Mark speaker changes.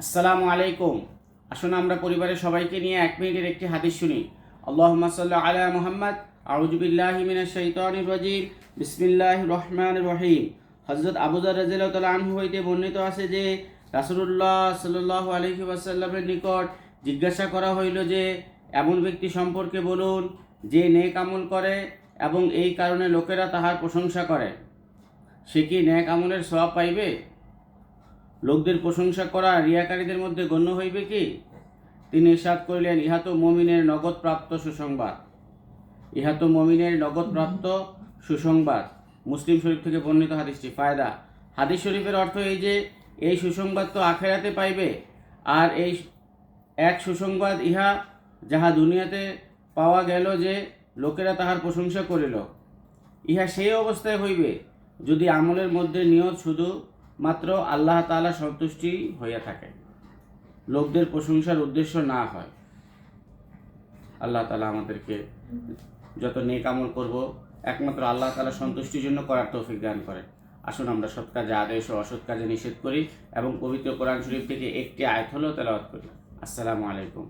Speaker 1: আসসালামু আলাইকুম। আসুন আমরা পরিবারের সবাইকে নিয়ে 1 মিনিটের একটি হাদিস শুনি। আল্লাহুম্মা সাল্লি আলা মুহাম্মদ, আউযু বিল্লাহি মিনাশ শাইতানির রাজীম, বিসমিল্লাহির রহমানির রহিম। হযরত আবু যর রাদিয়াল্লাহু তাআলা আনহু হইতে বর্ণিত আছে যে রাসূলুল্লাহ সাল্লাল্লাহু আলাইহি ওয়াসাল্লামের নিকট জিজ্ঞাসা করা হইল যে এমন ব্যক্তি সম্পর্কে বলুন যে নেক আমল করে এবং এই কারণে লোকেরা তাহার প্রশংসা করে, সে কি নেক আমলের সওয়াব পাইবে? লোকদের প্রশংসা করা রিয়াকারীদের মধ্যে গণ্য হইবে কি? তিনি ইরশাদ করিলেন, ইহা তো মুমিনের নগদ প্রাপ্ত সুসংবাদ। ইহা তো মুমিনের নগদ প্রাপ্ত সুসংবাদ। মুসলিম শরীফ থেকে বর্ণিত হাদিসটি। ফায়দা: হাদিস শরীফের অর্থ এই যে এই সুসংবাদ তো আখেরাতে পাইবে, আর এই এক সুসংবাদ ইহা যাহা দুনিয়াতে পাওয়া গেল যে লোকেরা তাহার প্রশংসা করিল, ইহা সেই অবস্থায় হইবে যদি আমলের মধ্যে নিয়ত শুধু মাত্র আল্লাহ তাআলা সন্তুষ্টি হইয়া থাকে, লোকদের প্রশংসার উদ্দেশ্য না হয়। আল্লাহ তাআলা আমাদেরকে যত নেক আমল করব একমাত্র আল্লাহ তাআলা সন্তুষ্টির জন্য করার তৌফিক দান করেন। আসুন আমরা সৎ কাজে আদেশ ও অসৎ কাজে নিষেধ করি এবং পবিত্র কোরআন শরীফ থেকে একটি আয়াত হলেও তেলাওয়াত করি। আসসালামু আলাইকুম।